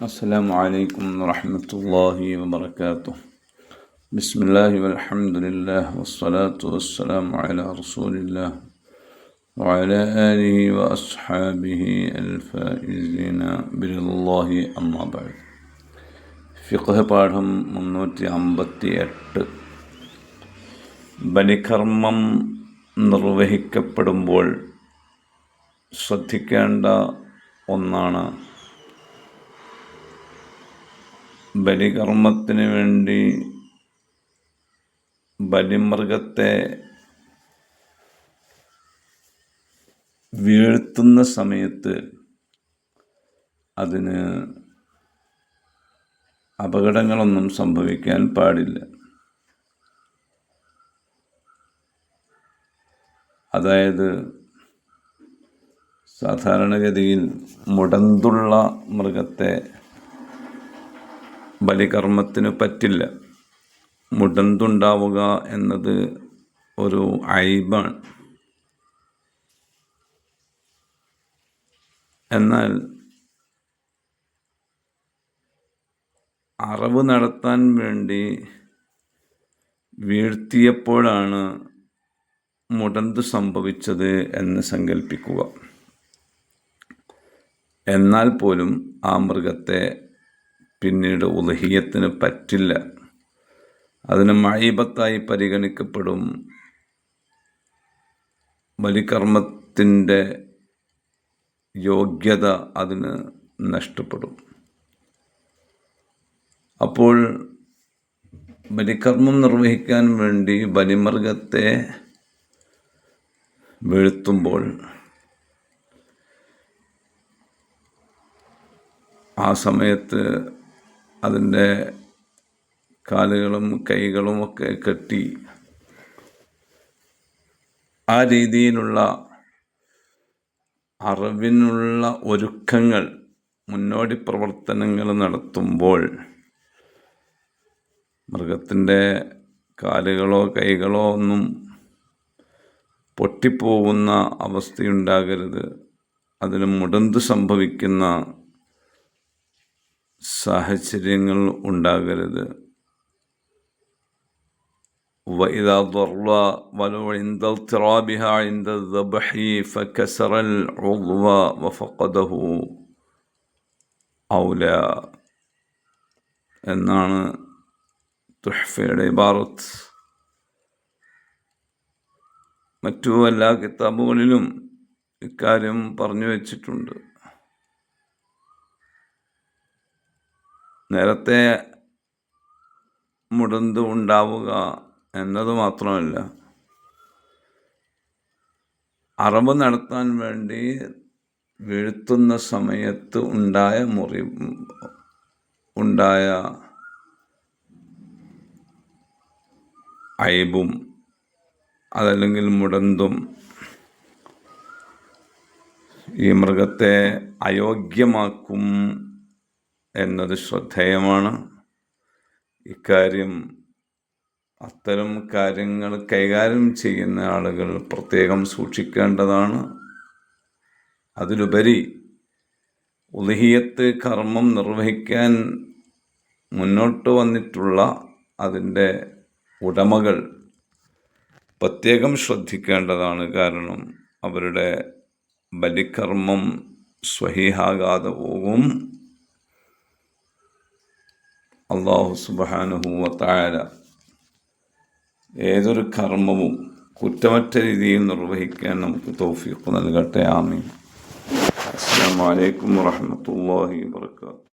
അസ്സലാമു അലൈക്കും വറഹ്മത്തുള്ളാഹി വബറകാതുഹു. ബിസ്മില്ലാഹി വൽഹംദുലില്ലാഹി വസ്സലാത്തു വസ്സലാമു അലാ റസൂലില്ലാഹി വഅലാ ആലിഹി വഅസ്ഹാബിഹി അൽഫായിസീന ബിറില്ലാഹി അമ്മാ ബഅദ്. ഫിഖ്ഹ് പാഠം 358. ബലികർമ്മം നിർവഹിക്കപ്പെടുമ്പോൾ ശ്രദ്ധിക്കേണ്ട ഒന്നാണ് ബലികർമ്മത്തിന് വേണ്ടി ബലിമൃഗത്തെ വീഴ്ത്തുന്ന സമയത്ത് അതിന് അപകടങ്ങളൊന്നും സംഭവിക്കാൻ പാടില്ല. അതായത് സാധാരണഗതിയിൽ മുടന്തുള്ള മൃഗത്തെ ബലികർമ്മത്തിന് പറ്റില്ല. മുടന്തുണ്ടാവുക എന്നത് ഒരു ഐബാണ്. എന്നാൽ അറവ് നടത്താൻ വേണ്ടി വീഴ്ത്തിയപ്പോഴാണ് മുടന്ത് സംഭവിച്ചത് എന്ന് സങ്കല്പിക്കുക. എന്നാൽ പോലും ആ മൃഗത്തെ പിന്നീട് ഉദ്ഹിയ്യത്തിന് പറ്റില്ല. അതിന് മഈബത്തായി പരിഗണിക്കപ്പെടും. ബലികർമ്മത്തിൻ്റെ യോഗ്യത അതിന് നഷ്ടപ്പെടും. അപ്പോൾ ബലികർമ്മം നിർവഹിക്കാൻ വേണ്ടി ബലിമൃഗത്തെ വീഴ്ത്തുമ്പോൾ ആ സമയത്ത് അതിൻ്റെ കാലുകളും കൈകളും ഒക്കെ കെട്ടി ആ രീതിയിലുള്ള അറിവിനുള്ള ഒരുക്കങ്ങൾ, മുന്നോടി പ്രവർത്തനങ്ങൾ നടത്തുമ്പോൾ മൃഗത്തിൻ്റെ കാലുകളോ കൈകളോ ഒന്നും പൊട്ടിപ്പോകുന്ന അവസ്ഥയുണ്ടാകരുത്. അതിന് മുടന്ത് സംഭവിക്കുന്ന സാഹചര്യങ്ങൾ ഉണ്ടാകരുത്. وإذا ضر ولو عند اضطرابها عند الذبح فكسر العضو وفقده أولى എന്നാണ് തുഹ്ഫയുടെ ഇബാറത്ത്. മറ്റു എല്ലാ കിതാബുകളിലും ഇക്കാര്യം പറഞ്ഞു വച്ചിട്ടുണ്ട്. നേരത്തെ മുടന്ത് ഉണ്ടാവുക എന്നത് മാത്രമല്ല, അറവ് നടത്താൻ വേണ്ടി വീഴ്ത്തുന്ന സമയത്ത് ഉണ്ടായ ഐബും അതല്ലെങ്കിൽ മുടന്തും ഈ മൃഗത്തെ അയോഗ്യമാക്കും എന്നത് ശ്രദ്ധേയമാണ്. ഇക്കാര്യം അത്തരം കാര്യങ്ങൾ കൈകാര്യം ചെയ്യുന്ന ആളുകൾ പ്രത്യേകം സൂക്ഷിക്കേണ്ടതാണ്. അതിലുപരി ഉദ്ഹിയ്യത്ത് കർമ്മം നിർവഹിക്കാൻ മുന്നോട്ട് വന്നിട്ടുള്ള അതിൻ്റെ ഉടമകൾ പ്രത്യേകം ശ്രദ്ധിക്കേണ്ടതാണ്. കാരണം അവരുടെ ബലികർമ്മം സ്വഹീഹാകാതെ പോകും. അല്ലാഹു സുബ്ഹാനഹു വ തആല ഏതൊരു കർമ്മവും കുറ്റമറ്റ രീതിയിൽ നിർവഹിക്കാൻ നമുക്ക് തൗഫീഖ് നൽകട്ടെ. ആമീൻ. അസ്സലാമു അലൈക്കും വറഹ്മത്തുള്ളാഹി വബറകാതുഹു.